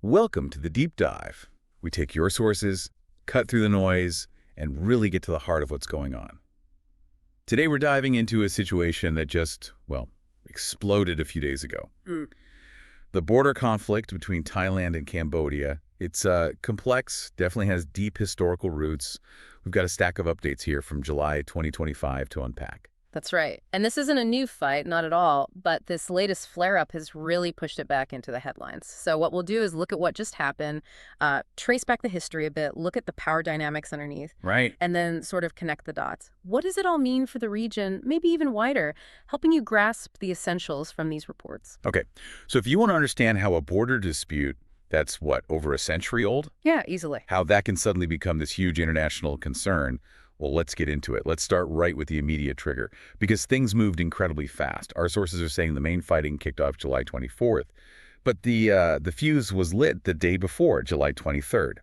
Welcome to the deep dive. We take your sources, cut through the noise, and really get to the heart of what's going on. Today we're diving into a situation that just, well, exploded a few days ago. The border conflict between Thailand and Cambodia. It's complex, definitely has deep historical roots. We've got a stack of updates here from July 2025 to unpack. That's right. And this isn't a new fight, not at all, but this latest flare-up has really pushed it back into the headlines. So what we'll do is look at what just happened, trace back the history a bit, look at the power dynamics underneath, Right. and then sort of connect the dots. What does it all mean for the region, maybe even wider, helping you grasp the essentials from these reports? Okay, so if you want to understand how a border dispute that's, what, over a century old? Yeah, easily. How that can suddenly become this huge international concern, well, let's get into it. Let's start right with the immediate trigger, because things moved incredibly fast. Our sources are saying the main fighting kicked off July 24th, but the fuse was lit the day before, July 23rd,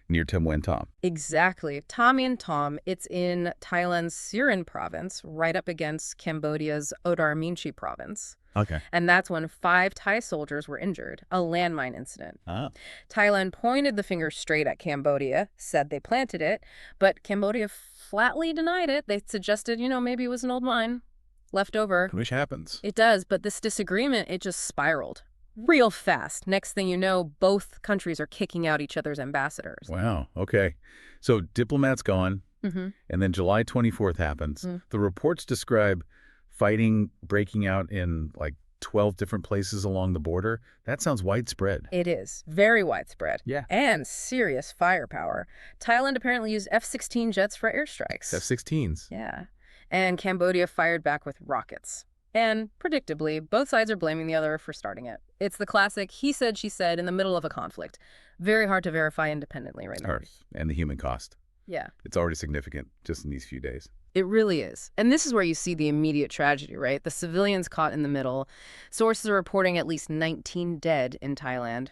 near Tam Wen Tom. Exactly. Tam Yen Tom, it's in Thailand's Sirin province, right up against Cambodia's Odar Minchi province. Okay. And that's when 5 Thai soldiers were injured, a landmine incident. Ah. Thailand pointed the finger straight at Cambodia, said they planted it, but Cambodia flatly denied it. They suggested, maybe it was an old mine left over. Which happens. It does, but this disagreement, it just spiraled real fast. Next thing you know, both countries are kicking out each other's ambassadors. Wow, okay. So diplomats gone, Mm-hmm. and then July 24th happens. The reports describe fighting breaking out in like 12 different places along the border. That sounds widespread. It is. Very widespread. Yeah. And serious firepower. Thailand apparently used F-16 jets for airstrikes. F-16s. Yeah. And Cambodia fired back with rockets. And, predictably, both sides are blaming the other for starting it. It's the classic he said, she said in the middle of a conflict. Very hard to verify independently right now. And the human cost. Yeah. It's already significant just in these few days. It really is. And this is where you see the immediate tragedy, right? The civilians caught in the middle. Sources are reporting at least 19 dead in Thailand.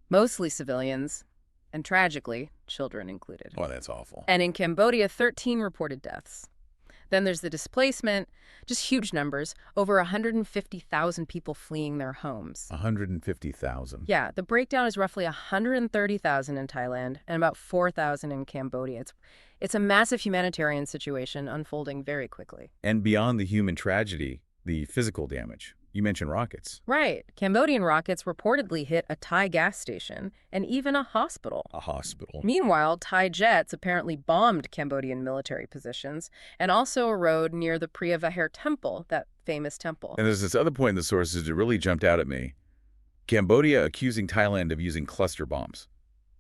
Mostly civilians. And tragically, children included. Oh, that's awful. And in Cambodia, 13 reported deaths. Then there's the displacement, just huge numbers, over 150,000 people fleeing their homes. 150,000. Yeah, the breakdown is roughly 130,000 in Thailand and about 4,000 in Cambodia. It's a massive humanitarian situation unfolding very quickly. And beyond the human tragedy, the physical damage. You mentioned rockets. Right. Cambodian rockets reportedly hit a Thai gas station and even a hospital. A hospital. Meanwhile, Thai jets apparently bombed Cambodian military positions and also a road near the Priya Vihear temple, that famous temple. And there's this other point in the sources that really jumped out at me. Cambodia accusing Thailand of using cluster bombs.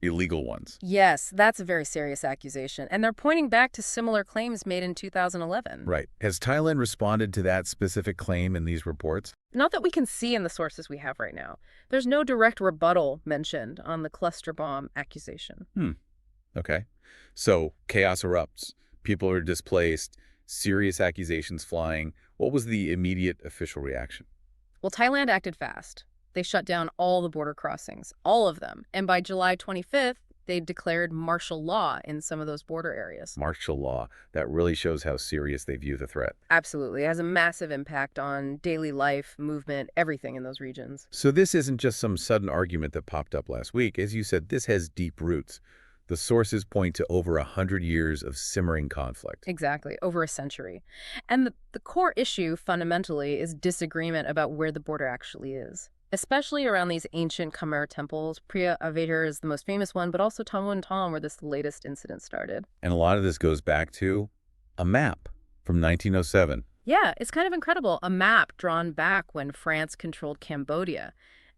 Illegal ones. Yes, that's a very serious accusation. And they're pointing back to similar claims made in 2011. Right. Has Thailand responded to that specific claim in these reports? Not that we can see in the sources we have right now. There's no direct rebuttal mentioned on the cluster bomb accusation. Okay. So chaos erupts. People are displaced. Serious accusations flying. What was the immediate official reaction? Well, Thailand acted fast. They shut down all the border crossings, all of them. And by July 25th, they declared martial law in some of those border areas. Martial law. That really shows how serious they view the threat. Absolutely. It has a massive impact on daily life, movement, everything in those regions. So this isn't just some sudden argument that popped up last week. As you said, this has deep roots. The sources point to over 100 years of simmering conflict. Exactly, over a century. And the core issue, fundamentally, is disagreement about where the border actually is. Especially around these ancient Khmer temples. Priya Vihear is the most famous one, but also Tam Wen Tom, where this latest incident started. And a lot of this goes back to a map from 1907. Yeah, it's kind of incredible. A map drawn back when France controlled Cambodia.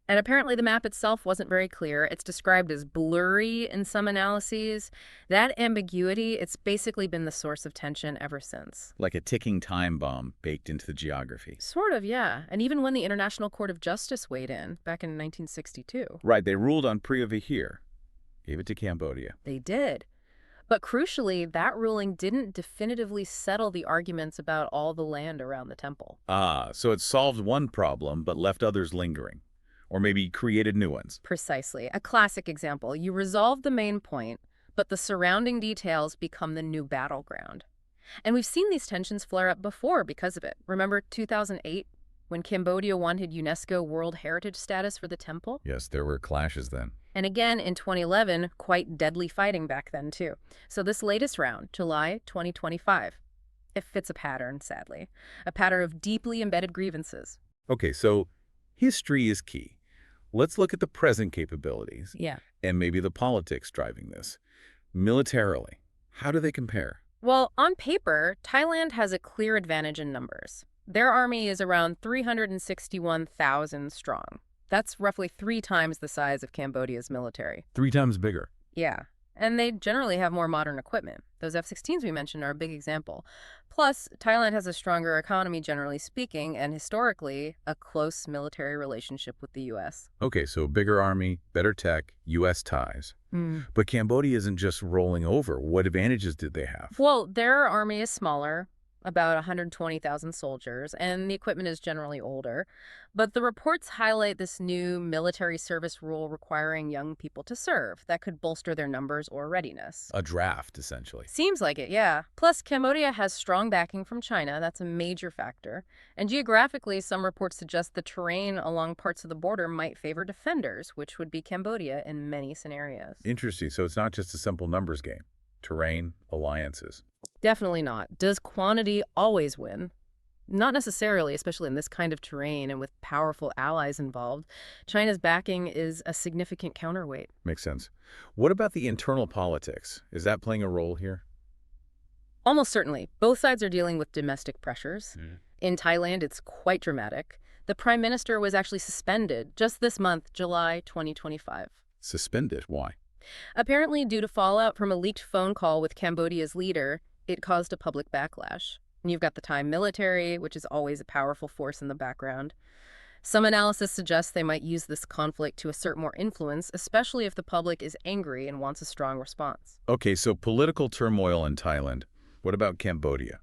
And apparently the map itself wasn't very clear. It's described as blurry in some analyses. That ambiguity, it's basically been the source of tension ever since. Like a ticking time bomb baked into the geography. Sort of, yeah. And even when the International Court of Justice weighed in, back in 1962. Right, they ruled on Priya Vihear. Gave it to Cambodia. They did. But crucially, that ruling didn't definitively settle the arguments about all the land around the temple. Ah, so it solved one problem but left others lingering. Or maybe created new ones. Precisely. A classic example. You resolve the main point, but the surrounding details become the new battleground. And we've seen these tensions flare up before because of it. Remember 2008, when Cambodia wanted UNESCO World Heritage status for the temple? Yes, there were clashes then. And again in 2011, quite deadly fighting back then too. So this latest round, July 2025, it fits a pattern, sadly. A pattern of deeply embedded grievances. Okay, so history is key. Let's look at the present capabilities Yeah. and maybe the politics driving this. Militarily, how do they compare? Well, on paper, Thailand has a clear advantage in numbers. Their army is around 361,000 strong. That's roughly 3 times the size of Cambodia's military. 3 times bigger. Yeah. And they generally have more modern equipment. Those F-16s we mentioned are a big example. Plus, Thailand has a stronger economy, generally speaking, and historically, a close military relationship with the U.S. Okay, so bigger army, better tech, U.S. ties. But Cambodia isn't just rolling over. What advantages did they have? Well, their army is smaller, about 120,000 soldiers, and the equipment is generally older. But the reports highlight this new military service rule requiring young people to serve that could bolster their numbers or readiness. A draft, essentially. Seems like it, yeah. Plus, Cambodia has strong backing from China. That's a major factor. And geographically, some reports suggest the terrain along parts of the border might favor defenders, which would be Cambodia in many scenarios. Interesting. So it's not just a simple numbers game. Terrain, alliances. Definitely not. Does quantity always win? Not necessarily, especially in this kind of terrain and with powerful allies involved. China's backing is a significant counterweight. Makes sense. What about the internal politics? Is that playing a role here? Almost certainly. Both sides are dealing with domestic pressures. In Thailand, it's quite dramatic. The prime minister was actually suspended just this month, July 2025. Suspended? Why? Apparently, due to fallout from a leaked phone call with Cambodia's leader, it caused a public backlash. And you've got the Thai military, which is always a powerful force in the background. Some analysis suggests they might use this conflict to assert more influence, especially if the public is angry and wants a strong response. Okay, so political turmoil in Thailand. What about Cambodia?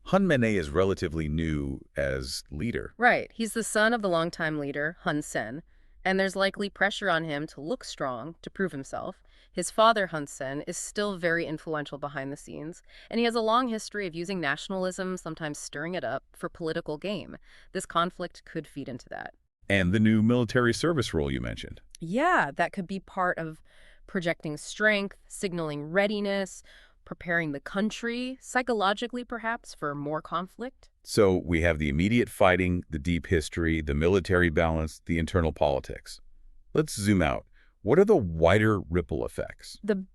Hun Manet is relatively new as leader. Right. He's the son of the longtime leader, Hun Sen, and there's likely pressure on him to look strong, to prove himself. His father, Hun Sen, is still very influential behind the scenes, and he has a long history of using nationalism, sometimes stirring it up, for political gain. This conflict could feed into that. And the new military service role you mentioned. Yeah, that could be part of projecting strength, signaling readiness, preparing the country, psychologically perhaps, for more conflict. So we have the immediate fighting, the deep history, the military balance, the internal politics. Let's zoom out. What are the wider ripple effects? The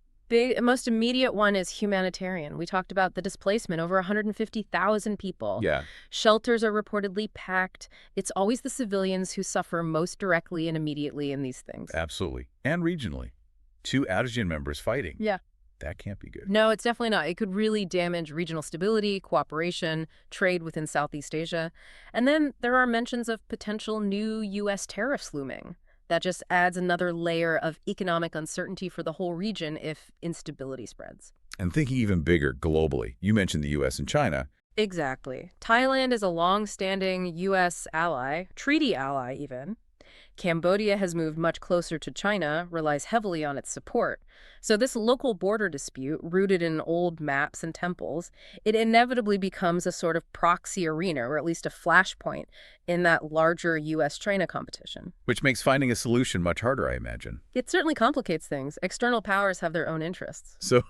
most immediate one is humanitarian. We talked about the displacement, over 150,000 people. Yeah. Shelters are reportedly packed. It's always the civilians who suffer most directly and immediately in these things. Absolutely. And regionally. 2 Adagian members fighting. Yeah. That can't be good. No, it's definitely not. It could really damage regional stability, cooperation, trade within Southeast Asia. And then there are mentions of potential new U.S. tariffs looming. That just adds another layer of economic uncertainty for the whole region if instability spreads. And thinking even bigger globally, you mentioned the U.S. and China. Exactly. Thailand is a long-standing U.S. ally, treaty ally even. Cambodia has moved much closer to China, relies heavily on its support. So this local border dispute, rooted in old maps and temples, it inevitably becomes a sort of proxy arena, or at least a flashpoint, in that larger U.S.-China competition. Which makes finding a solution much harder, I imagine. It certainly complicates things. External powers have their own interests. So,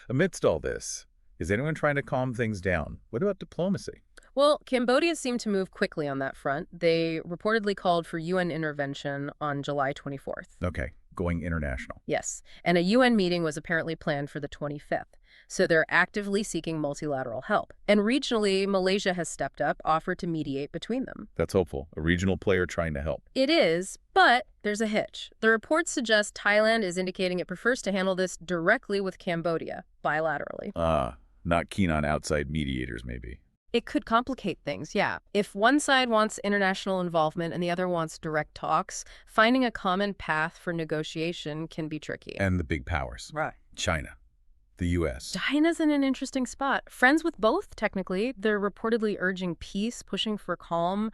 amidst all this, is anyone trying to calm things down? What about diplomacy? Well, Cambodia seemed to move quickly on that front. They reportedly called for UN intervention on July 24th. Okay, going international. Yes, and a UN meeting was apparently planned for the 25th. So they're actively seeking multilateral help. And regionally, Malaysia has stepped up, offered to mediate between them. That's hopeful. A regional player trying to help. It is, but there's a hitch. The reports suggest Thailand is indicating it prefers to handle this directly with Cambodia, bilaterally. Not keen on outside mediators, maybe. It could complicate things, yeah. If one side wants international involvement and the other wants direct talks, finding a common path for negotiation can be tricky. And the big powers. Right. China. The U.S. China's in an interesting spot. Friends with both, technically. They're reportedly urging peace, pushing for calm,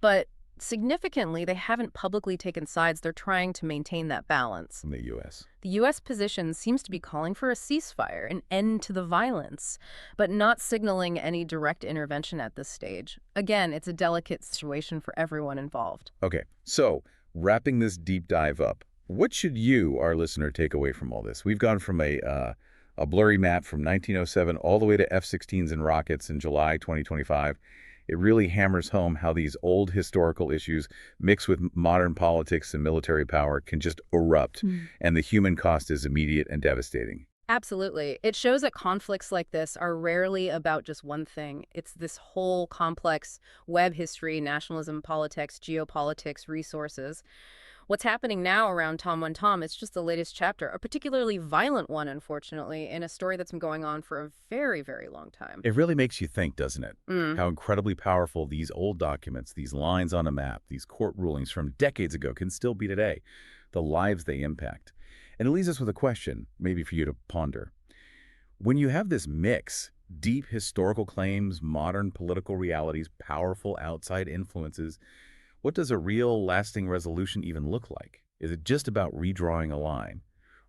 but significantly, they haven't publicly taken sides. They're trying to maintain that balance. From the U.S. The U.S. position seems to be calling for a ceasefire, an end to the violence, but not signaling any direct intervention at this stage. Again, it's a delicate situation for everyone involved. Okay, so wrapping this deep dive up, What should you, our listener, take away from all this? We've gone from a blurry map from 1907 all the way to F-16s and rockets in July 2025. It really hammers home how these old historical issues mixed with modern politics and military power can just erupt, and the human cost is immediate and devastating. Absolutely. It shows that conflicts like this are rarely about just one thing. It's this whole complex web history, nationalism, politics, geopolitics, resources. What's happening now around Tom One Tom is just the latest chapter, a particularly violent one, unfortunately, in a story that's been going on for a very, very long time. It really makes you think, doesn't it? Mm. How incredibly powerful these old documents, these lines on a map, these court rulings from decades ago can still be today, the lives they impact. And it leaves us with a question, maybe for you to ponder. When you have this mix, deep historical claims, modern political realities, powerful outside influences, what does a real, lasting resolution even look like? Is it just about redrawing a line?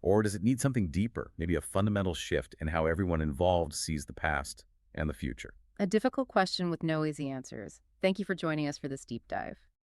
Or does it need something deeper, maybe a fundamental shift in how everyone involved sees the past and the future? A difficult question with no easy answers. Thank you for joining us for this deep dive.